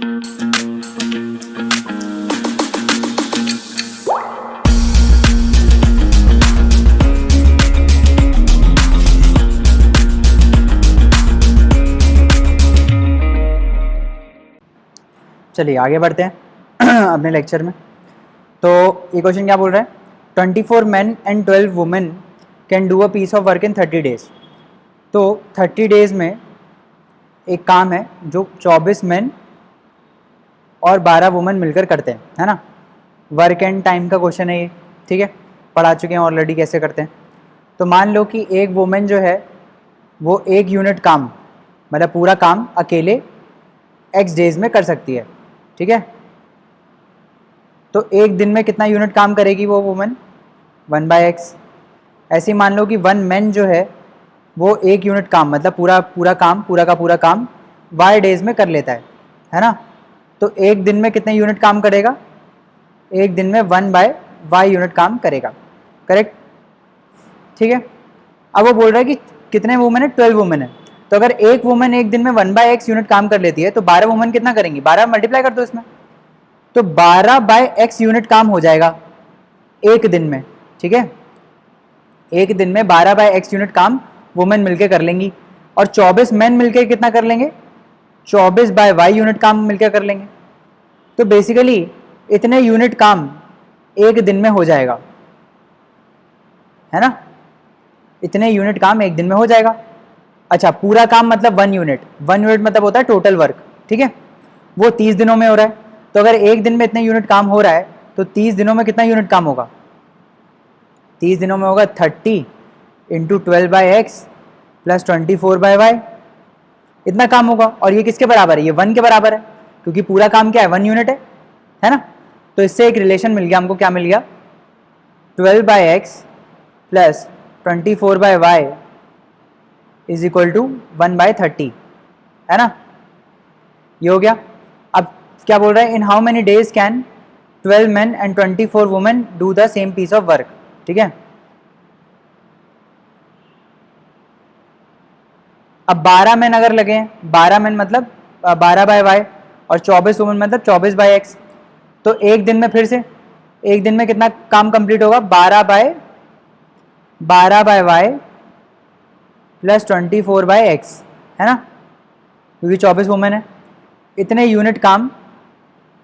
चलिए आगे बढ़ते हैं अपने लेक्चर में। तो ये क्वेश्चन क्या बोल रहा है, 24 men and 12 women can do a piece of work in 30 days। तो 30 डेज में एक काम है जो 24 मेन और 12 वुमेन मिलकर करते हैं, है ना। वर्क एंड टाइम का क्वेश्चन है ये, ठीक है, पढ़ा चुके हैं ऑलरेडी कैसे करते हैं। तो मान लो कि एक वुमेन जो है वो एक यूनिट काम, मतलब पूरा काम अकेले x डेज में कर सकती है, ठीक है। तो एक दिन में कितना यूनिट काम करेगी वो वुमेन, 1/x। ऐसे ही मान लो कि 1 मैन जो है वो एक यूनिट काम, मतलब पूरा का पूरा काम y डेज में कर लेता है ना। तो एक दिन में कितने यूनिट काम करेगा, एक दिन में 1/y यूनिट काम करेगा, करेक्ट, ठीक है। अब वो बोल रहा है कि कितने वुमेन है, 12 वुमेन है। तो अगर एक वुमेन एक दिन में 1/x यूनिट काम कर लेती है तो 12 वुमेन कितना करेंगी, 12 मल्टीप्लाई कर दो इसमें, तो 12/x यूनिट काम हो जाएगा एक दिन में, ठीक है। एक दिन में 12/x यूनिट काम वुमेन मिलके कर लेंगी, और 24 मैन मिलके कितना कर लेंगे, 24/y यूनिट काम मिलकर कर लेंगे। तो बेसिकली इतने यूनिट काम एक दिन में हो जाएगा, है ना, इतने यूनिट काम एक दिन में हो जाएगा। अच्छा, पूरा काम मतलब 1 यूनिट, 1 यूनिट मतलब होता है टोटल वर्क, ठीक है, वो 30 दिनों में हो रहा है। तो अगर एक दिन में इतने यूनिट काम हो रहा है तो 30 दिनों में कितना यूनिट काम होगा, 30 दिनों में होगा 30 × 12/x + 24/y, इतना काम होगा। और ये किसके बराबर है, ये 1 के बराबर है, क्योंकि पूरा काम क्या है, 1 यूनिट है ना। तो इससे एक रिलेशन मिल गया हमको, क्या मिल गया, 12/x + 24/y = 1/30, है ना, ये हो गया। अब क्या बोल रहा है, in how many days can 12 men and 24 women do the same piece of work, ठीक है। अब 12 मैन अगर लगे हैं, 12 मैन मतलब 12/y, और 24 वुमेन मतलब 24/x, तो एक दिन में फिर से एक दिन में कितना काम कंप्लीट होगा, 12/y + 24/x, है ना, क्योंकि 24 वुमेन है, इतने यूनिट काम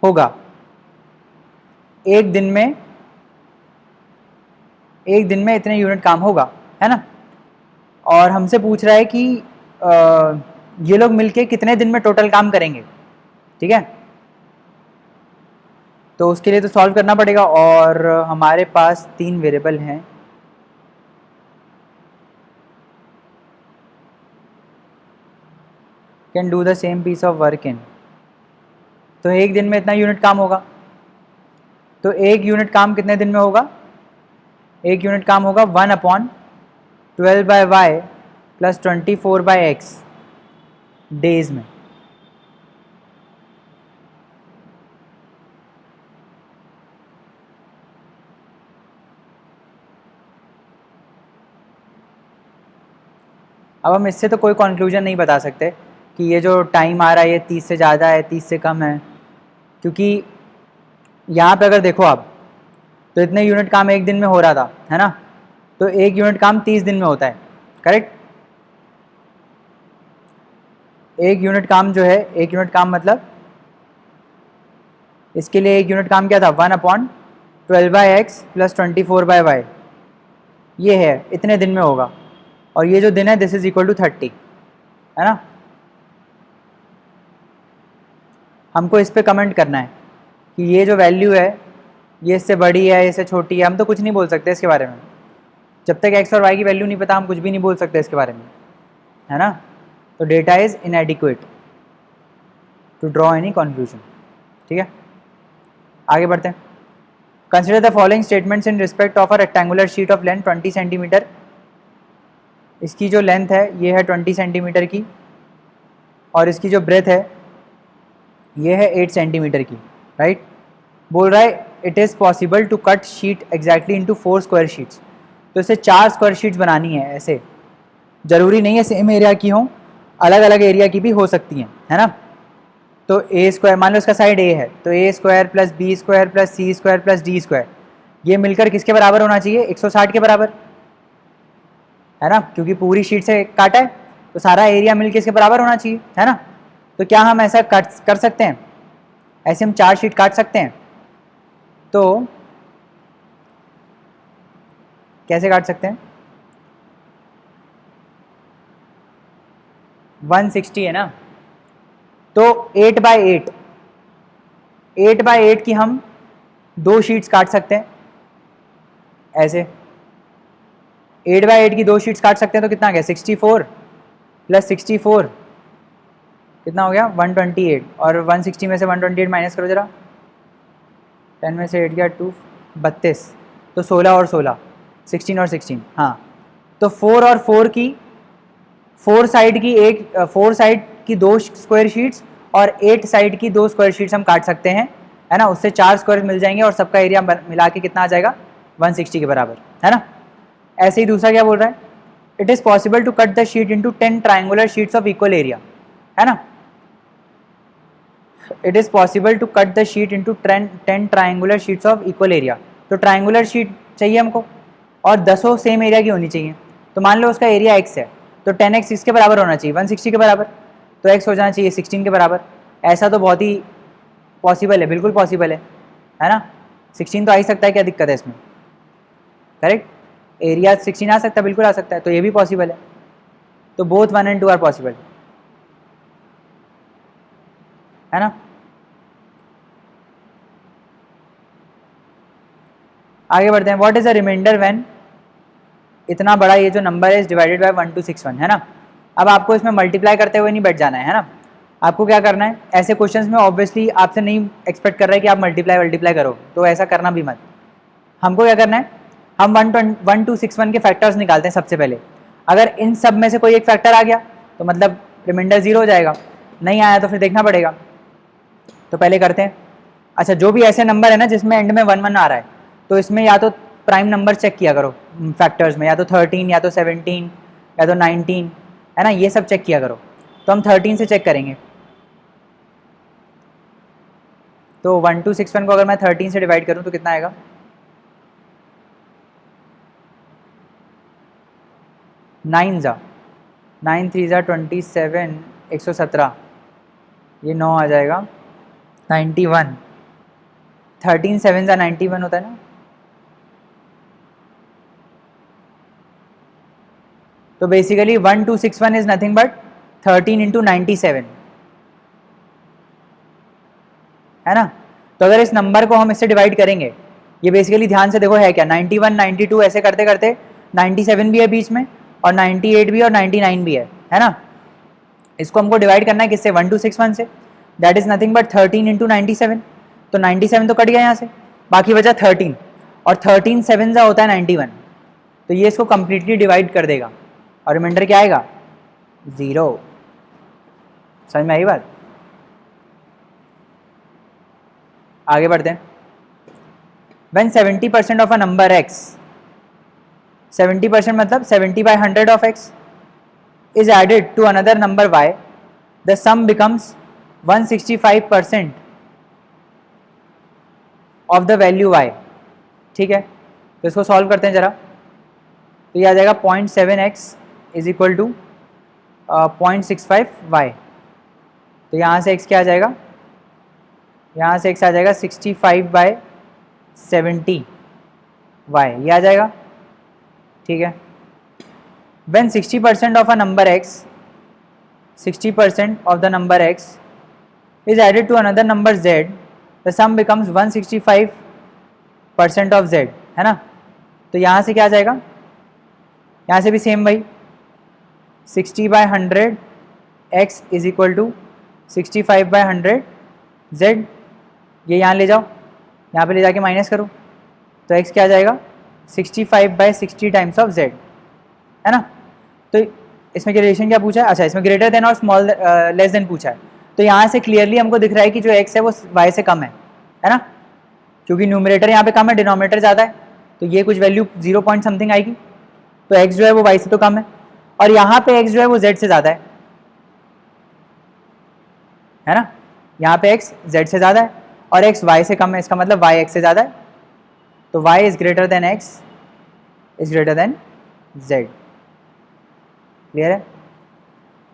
होगा एक दिन में, एक दिन में इतने यूनिट काम होगा, है ना। और हमसे पूछ रहा है कि ये लोग मिलके कितने दिन में टोटल काम करेंगे, ठीक है। तो उसके लिए तो सॉल्व करना पड़ेगा, और हमारे पास 3 वेरिएबल हैं, can do the same piece of work in. तो एक दिन में इतना यूनिट काम होगा, तो एक यूनिट काम कितने दिन में होगा, एक यूनिट काम होगा 1/12/y + 24/x डेज में। अब हम इससे तो कोई कंक्लूजन नहीं बता सकते कि ये जो टाइम आ रहा है ये 30 से ज़्यादा है, 30 से कम है, क्योंकि यहाँ पे अगर देखो आप, तो इतने यूनिट काम एक दिन में हो रहा था, है ना, तो एक यूनिट काम 30 दिन में होता है, करेक्ट। एक यूनिट काम जो है, एक यूनिट काम मतलब इसके लिए एक यूनिट काम क्या था, 1/12/x + 24/y, ये है, इतने दिन में होगा। और ये जो दिन है दिस = 30, है ना। हमको इस पे कमेंट करना है कि ये जो वैल्यू है ये इससे बड़ी है, इससे छोटी है, हम तो कुछ नहीं बोल सकते इसके बारे में। जब तक x और y की वैल्यू नहीं पता हम कुछ भी नहीं बोल सकते इसके बारे में, है ना। तो data is inadequate to draw any conclusion, ठीक है। आगे बढ़ते हैं। Consider the following statements in respect of a rectangular sheet of length 20 centimetre. इसकी जो लेंथ है ये है 20 सेंटीमीटर की, और इसकी जो ब्रेथ है ये है 8 सेंटीमीटर की, राइट। बोल रहा है it is possible to cut sheet exactly into 4 square sheets. तो इसे 4 स्क्वायर शीट्स बनानी है, ऐसे ज़रूरी नहीं है सेम एरिया की हो, अलग अलग एरिया की भी हो सकती हैं, है ना। तो ए स्क्वायर, मान लो इसका साइड ए है, तो A square plus B square plus C square plus D square, ये मिलकर किसके बराबर होना चाहिए? 160 के बराबर, है ना, क्योंकि पूरी शीट से काटा है तो सारा एरिया मिल के इसके बराबर होना चाहिए, है ना। तो क्या हम ऐसा कर सकते हैं? ऐसे हम 4 शीट काट सकते हैं। तो कैसे काट सकते हैं? 160 है ना, तो 8 बाई 8 की हम 2 शीट्स काट सकते हैं ऐसे। 8 बाई 8 की 2 शीट्स काट सकते हैं तो कितना आ गया? 64 प्लस 64 कितना हो गया? 128। और 160 में से 128 माइनस करो जरा, 10 में से 8 गया 2, 32, तो 16 और 16, 16 और 16, हाँ। तो 4 और 4 की 4 साइड की 2 स्क्वायर शीट्स और 8 साइड की 2 स्क्वायर शीट्स हम काट सकते हैं, है ना। उससे 4 स्क्वायर मिल जाएंगे और सबका एरिया मिला के कितना आ जाएगा? 160 के बराबर, है ना। ऐसे ही दूसरा क्या बोल रहा है? It is possible to cut the sheet into 10 triangular sheets of equal area, है ना। It is possible to cut the sheet into 10 triangular sheets of equal area. तो ट्राइंगुलर शीट चाहिए हमको और 10 सेम एरिया की होनी चाहिए। तो मान लो उसका एरिया x है, तो 10x इसके बराबर होना चाहिए 160 के बराबर, तो x हो जाना चाहिए 16 के बराबर। ऐसा तो बहुत ही पॉसिबल है, बिल्कुल पॉसिबल है ना। 16 तो आ ही सकता है, क्या दिक्कत है इसमें? करेक्ट, एरिया 16 आ सकता है, बिल्कुल आ सकता है, तो ये भी पॉसिबल है। तो बोथ 1 and 2 आर पॉसिबल, है ना। आगे बढ़ते हैं। What is the remainder when, इतना बड़ा ये जो नंबर है डिवाइडेड बाय 1261, है ना। अब आपको इसमें मल्टीप्लाई करते हुए नहीं बैठ जाना है ना। आपको क्या करना है, ऐसे क्वेश्चंस में ऑब्वियसली आपसे नहीं एक्सपेक्ट कर रहे हैं कि आप मल्टीप्लाई करो, तो ऐसा करना भी मत। हमको क्या करना है, हम 1261 के फैक्टर्स निकालते हैं सबसे पहले। अगर इन सब में से कोई एक फैक्टर आ गया तो मतलब रिमाइंडर 0 हो जाएगा, नहीं आया तो फिर देखना पड़ेगा। तो पहले करते हैं। अच्छा, जो भी ऐसे नंबर है ना जिसमें एंड में 1 1 आ रहा है, तो इसमें या तो प्राइम नंबर चेक किया करो फैक्टर्स में, या तो 13 या तो 17 या तो 19, है ना, ये सब चेक किया करो। तो हम 13 से चेक करेंगे। तो 1261 को अगर मैं 13 से डिवाइड करूं तो कितना आएगा? 9 जा 9 3 जा 27, 117, ये 9 आ जाएगा 91। 13 7 जा 91 होता है ना। तो basically 1261 is nothing but 13 into 97, है ना। तो अगर इस नंबर को हम इससे डिवाइड करेंगे, ये बेसिकली ध्यान से देखो है क्या, 91 92 ऐसे करते करते 97 भी है बीच में और 98 भी और 99 भी है ना। इसको हमको डिवाइड करना है किससे? 1261 से। That is nothing but 13 into 97। तो 97 तो कट गया यहाँ से, बाकी बचा 13, और 13 7 जा होता है 91। तो ये इसको कंप्लीटली डिवाइड कर देगा और रिमाइंडर क्या आएगा? 0। समझ में आई बात? आगे बढ़ते हैं। When 70% of a number x, 70% मतलब 70/100 of x is added to another number y, the sum becomes 165% of the value y। ठीक है, तो इसको सॉल्व करते हैं जरा। तो ये आ जाएगा 0.7x is equal to 0.65y। तो यहाँ से x क्या आ जाएगा? यहाँ से x आ जाएगा 65/70 y, ये आ जाएगा। ठीक है। When 60% of a number x, 60% of the number x is added to another number z, the sum becomes 165% of z, है ना। तो यहाँ से क्या आ जाएगा? यहाँ से भी सेम वही 60/100 x is equal to 65/100 z। ये यहाँ ले जाओ, यहाँ पे ले जाके माइनस करो, तो x क्या आ जाएगा? 65/60 टाइम्स ऑफ z, है ना। तो इसमें क्या रिलेशन क्या पूछा है? अच्छा, इसमें ग्रेटर देन और स्मॉल लेस देन पूछा है। तो यहाँ से क्लियरली हमको दिख रहा है कि जो x है वो y से कम है ना, क्योंकि न्यूमरेटर यहाँ पे कम है, डिनोमिनेटर ज़्यादा है, तो ये कुछ वैल्यू 0 पॉइंट समथिंग आएगी। तो x जो है वो y से तो कम है, और यहाँ पे x जो है वो z से ज़्यादा है ना। यहाँ पे x z से ज़्यादा है और x y से कम है, इसका मतलब y x से ज़्यादा है, तो y is greater than x is greater than z। Clear है?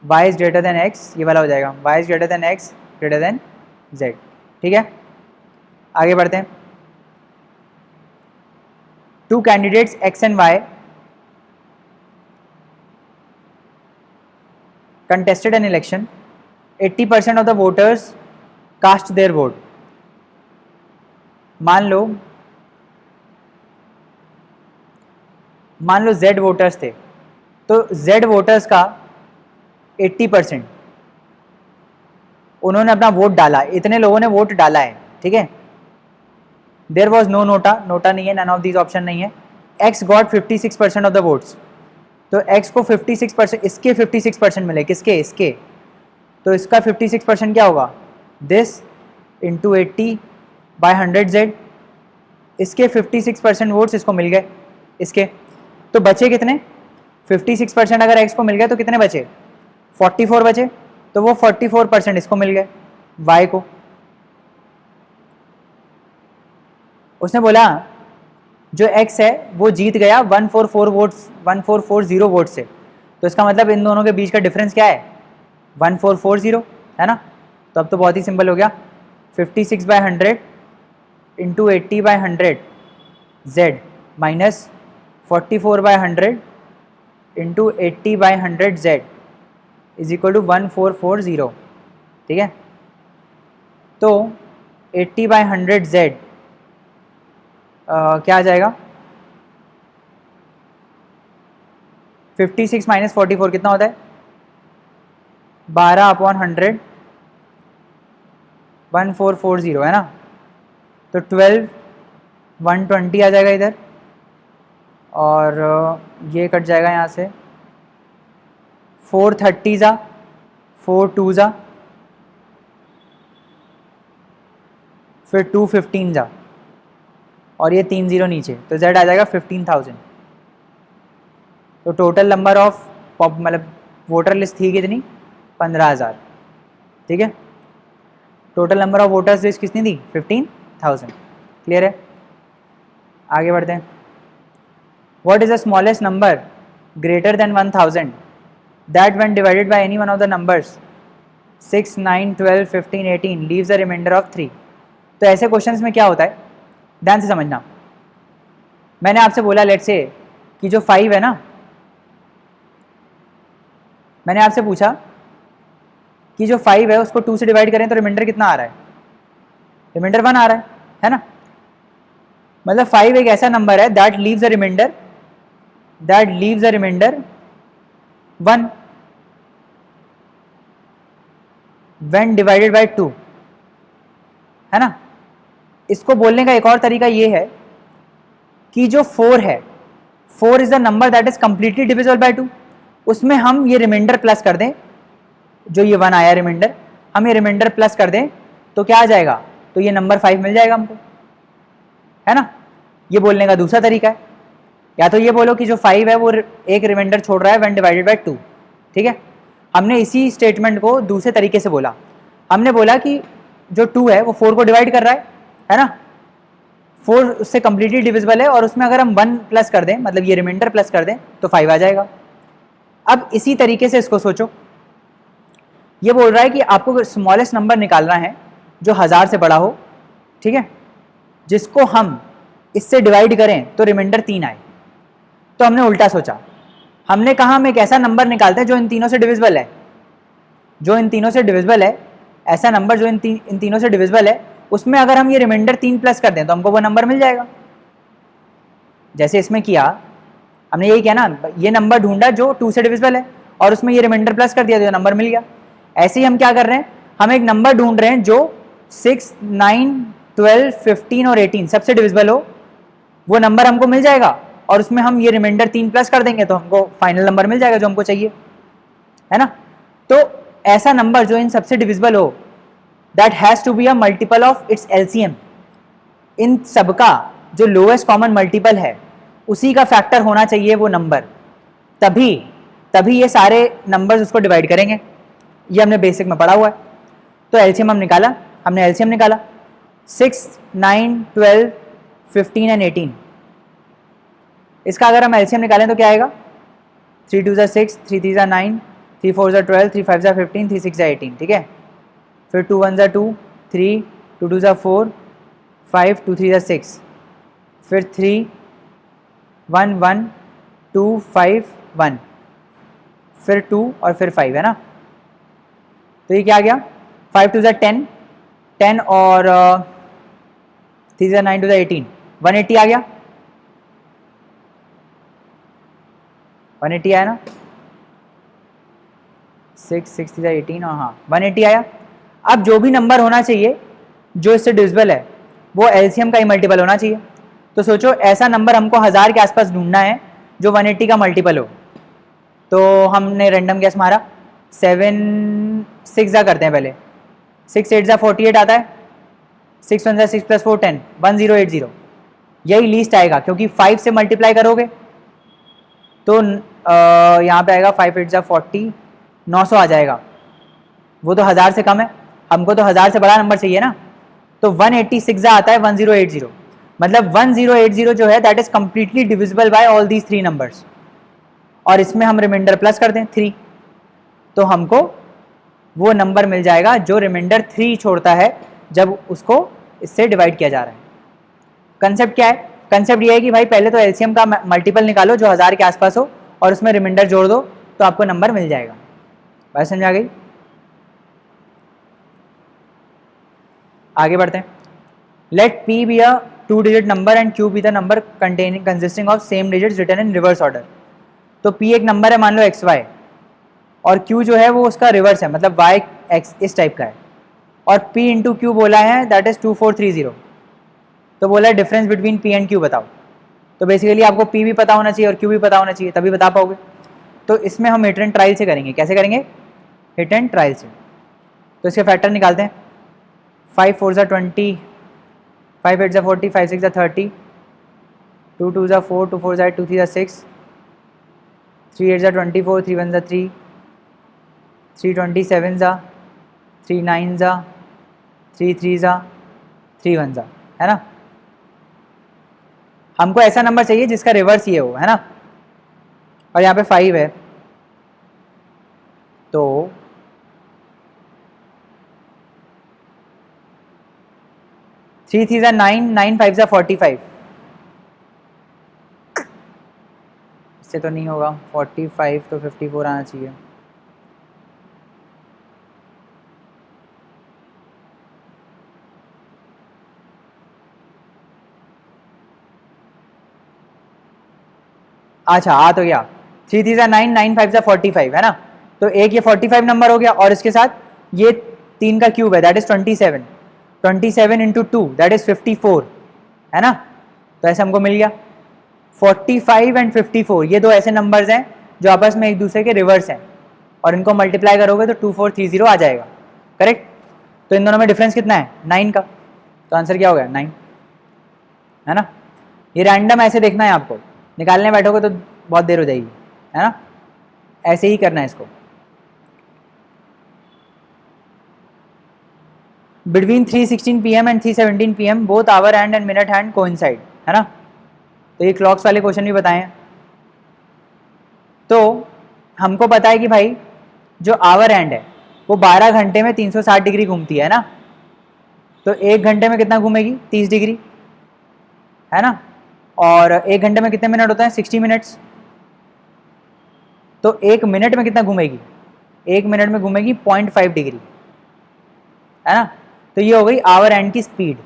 y is greater than x, ये वाला हो जाएगा y is greater than x greater than z। ठीक है, आगे बढ़ते हैं। Two candidates x and y contested an election, 80% of the voters cast their vote। मान लो Z वोटर्स थे, तो Z वोटर्स का 80% उन्होंने अपना वोट डाला, इतने लोगों ने वोट डाला है, ठीक है। There was no NOTA, NOTA नहीं है, नन ऑफ दीज ऑप्शन नहीं है। X got 56% of the votes, तो X को 56%, इसके 56% मिले, किसके? इसके, तो इसका 56% क्या होगा? This into 80/100Z। इसके 56% वोट्स इसको मिल गए, इसके, तो बचे कितने? 56% अगर X को मिल गए तो कितने बचे? 44 बचे, तो वो 44% इसको मिल गए, Y को। उसने बोला जो X है वो जीत गया 140 वोट से, तो इसका मतलब इन दोनों के बीच का डिफरेंस क्या है? 1440 है ना। तो अब तो बहुत ही सिंपल हो गया, 56/100 into 80/100 Z minus 44/100 into 80/100 Z is equal to 1440। ठीक है, तो 80/100 Z क्या आ जाएगा? 56 माइनस 44 कितना होता है? 12/100, 1440 है ना, तो 12 120 आ जाएगा इधर, और ये कट जाएगा यहाँ से, 430 जा, 42 जा, फिर 215 जा, और ये 3 0 नीचे, तो Z आ जाएगा 15,000। तो टोटल नंबर ऑफ मतलब वोटर लिस्ट थी कितनी? 15,000। ठीक है, total number of voters list कितनी थी? 15,000। क्लियर है, आगे बढ़ते हैं। What is the smallest number greater than 1000 that when divided by any one of the numbers 6, 9, 12, 15, 18 leaves the remainder of 3। तो ऐसे क्वेश्चंस में क्या होता है, ध्यान से समझना। मैंने आपसे बोला लेट से कि जो 5 है ना, मैंने आपसे पूछा कि जो 5 है उसको 2 से डिवाइड करें तो रिमाइंडर कितना आ रहा है? रिमाइंडर 1 आ रहा है ना। मतलब 5 एक ऐसा नंबर है that leaves a remainder 1 when divided by 2, है ना। इसको बोलने का एक और तरीका ये है कि जो 4 है, 4 is the number that is completely divisible by 2, उसमें हम ये रिमाइंडर प्लस कर दें, जो ये 1 आया रिमाइंडर, हम ये रिमाइंडर प्लस कर दें तो क्या आ जाएगा? तो ये नंबर 5 मिल जाएगा हमको, है ना। ये बोलने का दूसरा तरीका है, या तो ये बोलो कि जो 5 है वो एक रिमाइंडर छोड़ रहा है व्हेन डिवाइडेड बाय 2। ठीक है, हमने इसी स्टेटमेंट को दूसरे तरीके से बोला। हमने बोला कि जो 2 है वो 4 को डिवाइड कर रहा है ना, 4 उससे कंप्लीटली डिविजिबल है, और उसमें अगर हम 1 प्लस कर दें, मतलब ये रिमाइंडर प्लस कर दें, तो 5 आ जाएगा। अब इसी तरीके से इसको सोचो, ये बोल रहा है कि आपको स्मॉलेस्ट नंबर निकालना है जो 1000 से बड़ा हो, ठीक है, जिसको हम इससे डिवाइड करें तो रिमाइंडर 3 आए। तो हमने उल्टा सोचा, हमने कहा हम एक ऐसा नंबर निकालते हैं जो इन तीनों से डिविजिबल है, ऐसा नंबर जो इन तीनों से डिविजिबल है, उसमें अगर हम ये रिमाइंडर 3 प्लस कर दें तो हमको वो नंबर मिल जाएगा। जैसे इसमें किया हमने, यही किया ना, ये नंबर ढूंढा जो 2 से डिविजिबल है और उसमें ये रिमाइंडर प्लस कर दिया तो नंबर मिल गया। ऐसे ही हम क्या कर रहे हैं, हम एक नंबर ढूंढ रहे हैं जो 6, 9, 12, 15 और 18 सबसे डिविजिबल हो, वो नंबर हमको मिल जाएगा, और उसमें हम ये रिमाइंडर 3 प्लस कर देंगे तो हमको फाइनल नंबर मिल जाएगा जो हमको चाहिए, है ना। तो ऐसा नंबर जो इन सबसे डिविजिबल हो, that has to be a multiple of its LCM, इन सबका जो लोएस्ट कॉमन मल्टीपल है उसी का फैक्टर होना चाहिए वो नंबर, तभी ये सारे नंबर्स उसको डिवाइड करेंगे। ये हमने बेसिक में पढ़ा हुआ है। तो एलसीएम हम निकाला, हमने एलसीएम निकाला 6, 9, 12, 15 एंड 18। इसका अगर हम एलसीएम निकालें तो क्या आएगा, 3 2 ज़ा 6, 3 3 ज़ा 9, 3 4 ज़ा 12, 3 5 ज़ा 15, 3 6 ज़ा 18। ठीक है, फिर 2 1 ज़ा 2, 3, 2 2 ज़ा 4, 5, 2 3 ज़ा 6, फिर 3 1 1 2 5 1, फिर 2 और फिर 5 है ना। तो ये क्या आ गया, 5 2 ज़ा 10, 10 और 3 ज़ा 9 2 ज़ा 18, 180 आ गया, 180 आया ना, 6 6 3 ज़ा 18 और हाँ 180 आया। अब जो भी नंबर होना चाहिए जो इससे डिविजिबल है वो एलसीएम का ही मल्टीपल होना चाहिए। तो सोचो ऐसा नंबर हमको 1000 के आसपास ढूंढना है जो 180 का मल्टीपल हो। तो हमने रैंडम गैस मारा, 7 6 ज़ा करते हैं पहले, 6 8 ज़ा 48 आता है, 6 1 ज़ा 6 + 4 10, 1080, यही लीस्ट आएगा क्योंकि 5 से मल्टीप्लाई करोगे तो यहाँ पे आएगा 5 8 ज़ा 40, 900 आ जाएगा। वो तो 1000 से कम है, हमको तो 1000 से बड़ा नंबर चाहिए ना। तो 186 ज़ा आता है 1080, मतलब 1080 जो है that is completely divisible by all these 3 numbers. और इसमें हम रिमाइंडर प्लस कर दें 3, तो हमको वो नंबर मिल जाएगा जो रिमाइंडर 3 छोड़ता है जब उसको इससे डिवाइड किया जा रहा है। कंसेप्ट क्या है, कंसेप्ट ये है कि भाई पहले तो एलसीएम का मल्टीपल निकालो जो 1000 के आसपास हो और उसमें रिमाइंडर जोड़ दो तो आपको नंबर मिल जाएगा। बात समझ आ गई? आगे बढ़ते हैं। Let P be a 2 digit number and Q be the number containing consisting of same digits written in reverse order. तो पी एक नंबर है मान लो एक्स वाई, और क्यू जो है वो उसका रिवर्स है, मतलब वाई एक्स इस टाइप का है, और पी इंटू क्यू बोला है दैट इज 2430। तो बोला है difference between P and Q बताओ। तो बेसिकली आपको पी भी पता होना चाहिए और क्यू भी पता होना चाहिए तभी बता पाओगे। तो इसमें हम हिट एंड ट्रायल से करेंगे। कैसे करेंगे? हिट एंड ट्रायल से। तो इसके फैक्टर निकालते हैं। 5 4 ज़ा 20, 5 8 ज़ा 40, 5 6 ज़ा 30, 2 2 ज़ा 4, 2 4 ज़ा 8, 2 3 ज़ा 6, 3 8 ज़ा 24, 3 1 ज़ा 3, 3 27 ज़ा, 3 9 ज़ा, 3 3 ज़ा, 3 1 ज़ा, है ना। हमको ऐसा नंबर चाहिए जिसका रिवर्स ये हो, है ना। और यहाँ पे 5 है तो 3 3 ज़ा 9, 9 5 ज़ा 45, इससे तो नहीं होगा, 45 तो 54 आना चाहिए। अच्छा आ तो गया, 3 3 ज़ा 9, 9 5 ज़ा 45, है ना। तो एक ये 45 नंबर हो गया और इसके साथ ये 3 का क्यूब है that is 27, 27 into 2 that is 54, है ना। तो ऐसे हमको मिल गया 45 एंड 54, ये दो ऐसे नंबर्स हैं जो आपस में एक दूसरे के रिवर्स हैं और इनको मल्टीप्लाई करोगे तो 2430 आ जाएगा। करेक्ट। तो इन दोनों में डिफरेंस कितना है? 9 का। तो आंसर क्या हो गया? 9, है ना। ये रैंडम ऐसे देखना है आपको, निकालने बैठोगे तो बहुत देर हो जाएगी, है ना। ऐसे ही करना है इसको। Between 3:16 PM and 3:17 PM both hour hand and minute hand coincide, है ना। तो ये क्लॉक्स वाले क्वेश्चन भी बताए हैं। तो हमको पता है कि भाई जो आवर हैंड है वो 12 घंटे में 360 डिग्री घूमती है ना। तो 1 घंटे में कितना घूमेगी? 30 डिग्री, है ना। और 1 घंटे में कितने मिनट होते हैं? 60 मिनट्स। तो 1 मिनट में कितना घूमेगी? 1 मिनट में घूमेगी 0.5 डिग्री, है ना। तो ये हो गई आवर हैंड की स्पीड।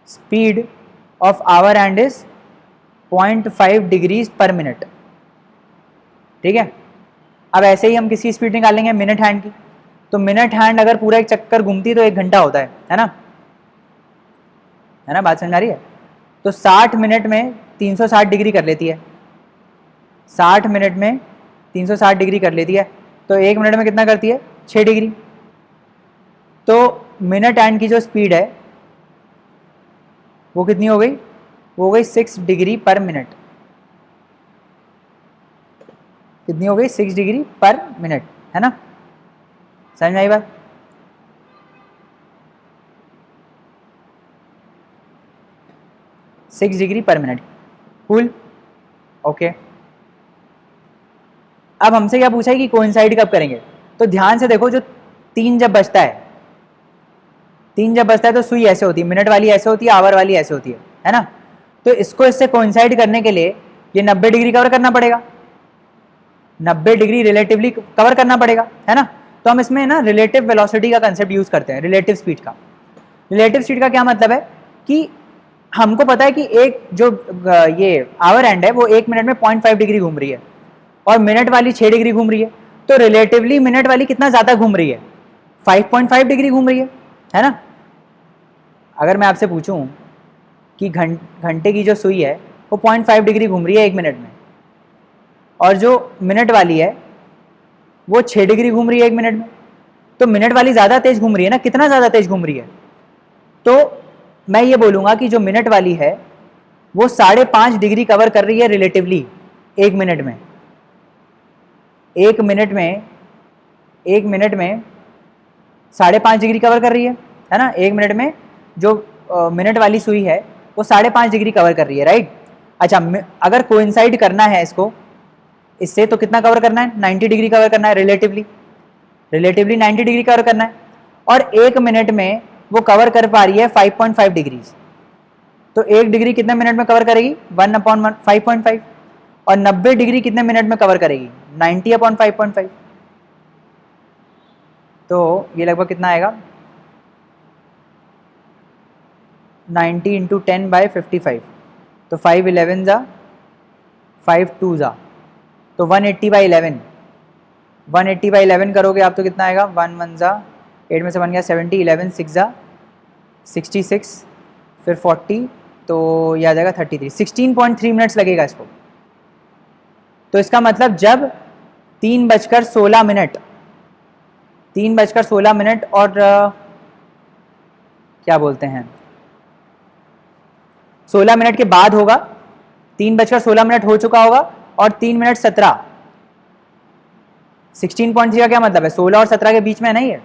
Speed of hour hand is 0.5 degrees per minute. ठीक है। अब ऐसे ही हम किसकी स्पीड निकालेंगे? मिनट हैंड की। तो मिनट हैंड अगर पूरा एक चक्कर घूमती है तो 1 घंटा होता है ना, है ना। बात समझ आ रही है? तो 60 मिनट में 360 डिग्री कर लेती है, 60 मिनट में 360 डिग्री कर लेती है। तो 1 मिनट में कितना करती है? 6 डिग्री। तो मिनट हैंड की जो स्पीड है वो कितनी हो गई? वो हो गई 6 डिग्री पर मिनट। कितनी हो गई? 6 डिग्री पर मिनट, है ना। समझ में आई बात? 6 डिग्री पर मिनट। Cool, okay. अब हमसे क्या पूछा है कि कोइंसाइड कब करेंगे। तो ध्यान से देखो, जो 3 जब बचता है, 3 जब बचता है तो सुई ऐसे होती है, मिनट वाली ऐसे होती है, आवर वाली ऐसे होती है ना। तो इसको इससे कोइंसाइड करने के लिए ये 90 डिग्री कवर करना पड़ेगा, 90 डिग्री रिलेटिवली कवर करना पड़ेगा, है ना। तो हम इसमें ना रिलेटिव वेलोसिटी का कंसेप्ट यूज करते हैं, रिलेटिव स्पीड का। रिलेटिव स्पीड का क्या मतलब है कि हमको पता है कि एक जो ये आवर एंड है वो 1 मिनट में 0.5 डिग्री घूम रही है और मिनट वाली 6 डिग्री घूम रही है। तो रिलेटिवली मिनट वाली कितना ज्यादा घूम रही है, 5.5 डिग्री घूम रही है ना। अगर मैं आपसे पूछूं कि घंटे की जो सुई है वो 0.5 डिग्री घूम रही है 1 मिनट में, और जो मिनट वाली है वो 6 डिग्री घूम रही है 1 मिनट में, तो मिनट वाली ज़्यादा तेज घूम रही है ना। कितना ज़्यादा तेज घूम रही है, तो मैं ये बोलूँगा कि जो मिनट वाली है वो 5.5 डिग्री कवर कर रही है रिलेटिवली 1 मिनट में। 1 मिनट में 5.5 डिग्री कवर कर रही है ना। 1 मिनट में जो मिनट वाली सुई है वो 5.5 डिग्री कवर कर रही है, राइट। अच्छा, अगर कोइंसाइड करना है इसको इससे तो कितना कवर करना है, 90 डिग्री कवर करना है रिलेटिवली 90 डिग्री कवर करना है। और 1 मिनट में वो कवर कर पा रही है 5.5 डिग्री। तो 1 डिग्री कितने मिनट में कवर करेगी, 1/1 5.5। और 90 डिग्री कितने मिनट में कवर करेगी, 90/5.5। तो ये लगभग कितना आएगा, 90 इंटू 10/55। तो 5 11 जा 5 2 जा, तो 180/11। 180/11 करोगे आप तो कितना आएगा, 1 1 जा 8 में से 1 गया 70, 11 6 जा 66, फिर 40, तो ये आ जाएगा 33। 16.3 मिनट्स लगेगा इसको। तो इसका मतलब जब 3:16 और क्या बोलते हैं 16 मिनट के बाद होगा, 3:16 हो चुका होगा और 3 मिनट 17। 16.3 का क्या मतलब है, 16 और 17 के बीच में नहीं है,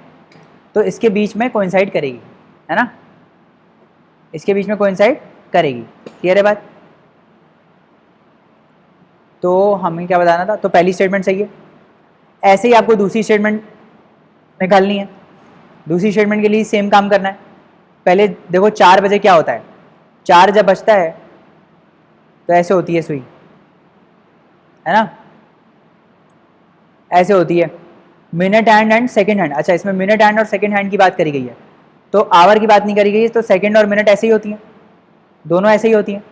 तो इसके बीच में कोइंसाइड करेगी, है ना। इसके बीच में कोइंसाइड करेगी, क्लियर है बात। तो हमें क्या बताना था, तो पहली स्टेटमेंट सही है। ऐसे ही आपको दूसरी स्टेटमेंट निकालनी है। दूसरी स्टेटमेंट के लिए सेम काम करना है। पहले देखो 4 बजे क्या होता है, 4 जब बजता है तो ऐसे होती है सुई, है ना, ऐसे होती है minute hand and second hand. अच्छा, इसमें मिनट हैंड और सेकंड हैंड की बात करी गई है, तो आवर की बात नहीं करी गई है। तो सेकंड और मिनट ऐसे ही होती हैं, दोनों ऐसे ही होती हैं।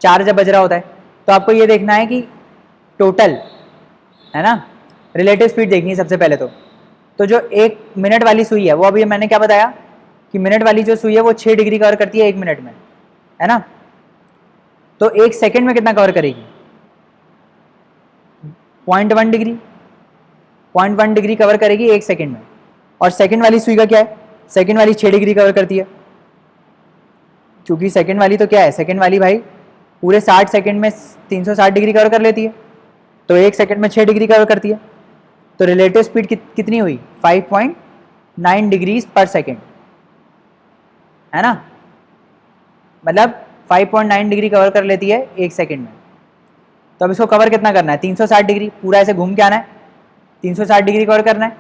4 जब बज रहा होता है तो आपको ये देखना है कि टोटल, है ना, रिलेटिव स्पीड देखनी है सबसे पहले। तो जो 1 मिनट वाली सुई है वो अभी मैंने क्या बताया कि मिनट वाली जो सुई है वो 6 डिग्री कवर करती है 1 मिनट में, है ना। तो 1 सेकंड में कितना कवर करेगी, 0.1 डिग्री, 0.1 डिग्री कवर करेगी 1 सेकंड में। और सेकंड वाली सुई का क्या है, सेकंड वाली 6 डिग्री कवर करती है, क्योंकि सेकंड वाली तो क्या है, सेकंड वाली भाई पूरे 60 सेकंड में 360 डिग्री कवर कर लेती है, तो 1 सेकंड में 6 डिग्री कवर करती है। तो रिलेटिव स्पीड कितनी हुई, 5.9 डिग्रीज पर सेकेंड, है ना। मतलब 5.9 डिग्री कवर कर लेती है 1 सेकंड में। तो अब इसको कवर कितना करना है, 360 डिग्री, पूरा ऐसे घूम के आना है, 360 डिग्री कवर करना है।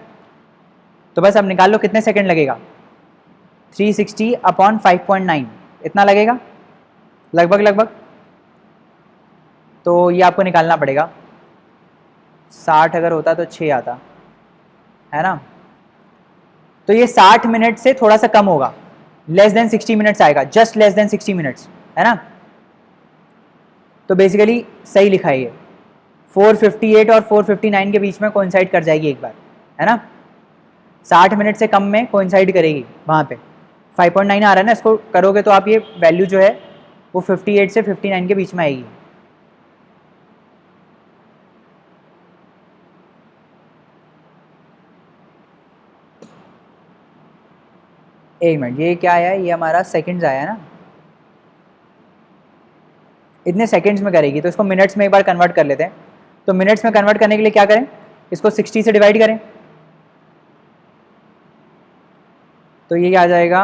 तो बस अब निकाल लो कितने सेकंड लगेगा, 360/5.9 इतना लगेगा लगभग। तो ये आपको निकालना पड़ेगा, 60 अगर होता तो 6 आता, है ना। तो ये 60 मिनट से थोड़ा सा कम होगा, लेस देन 60 मिनट्स आएगा, जस्ट लेस देन 60 मिनट्स, है ना। तो बेसिकली सही लिखा है ये, 458 और 459 के बीच में कोइंसाइड कर जाएगी एक बार, है ना। 60 मिनट से कम में कोइंसाइड करेगी वहाँ पे। 5.9 आ रहा है ना, इसको करोगे तो आप ये वैल्यू जो है वो 58 से 59 के बीच में आएगी। एक मिनट, ये क्या आया है, ये हमारा सेकंड्स आया है ना, इतने सेकंड्स में करेगी, तो इसको मिनट्स में एक बार कन्वर्ट कर लेते हैं। तो मिनट्स में कन्वर्ट करने के लिए क्या करें, इसको 60 से डिवाइड करें, तो ये आ जाएगा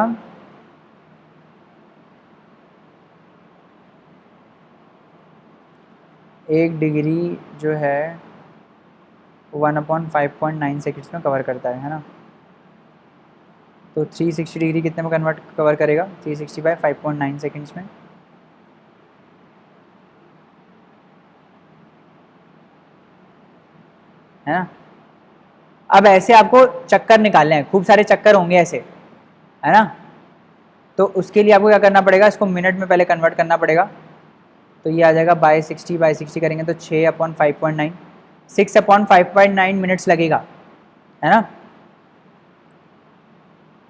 1 डिग्री जो है 1/5.9 सेकेंड्स में कवर करता है ना। तो 360 डिग्री कितने में कवर करेगा? 360 बाय 5.9 सेकेंड्स में। है ना। अब ऐसे आपको चक्कर निकालने हैं, खूब सारे चक्कर होंगे ऐसे, है ना। तो उसके लिए आपको क्या करना पड़ेगा, इसको मिनट में पहले कन्वर्ट करना पड़ेगा। तो ये आ जाएगा बाय 60 करेंगे तो 6/5.9, 6/5.9 मिनट्स लगेगा, है ना,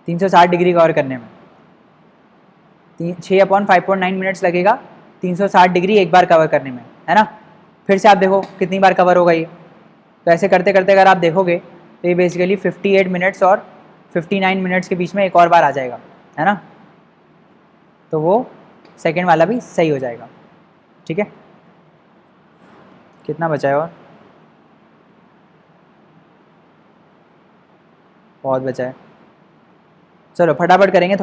360 डिग्री कवर करने में। 6/5.9 मिनट्स लगेगा 360 डिग्री एक बार कवर करने में, है ना। फिर से आप देखो कितनी बार कवर होगा ये। तो ऐसे करते करते अगर आप देखोगे तो ये बेसिकली 58 मिनट्स और 59 मिनट्स के बीच में एक और बार आ जाएगा, है ना। तो वो सेकेंड वाला भी सही हो जाएगा। ठीक है, कितना बचा है और? बहुत बचा है। चलो फटाफट करेंगे।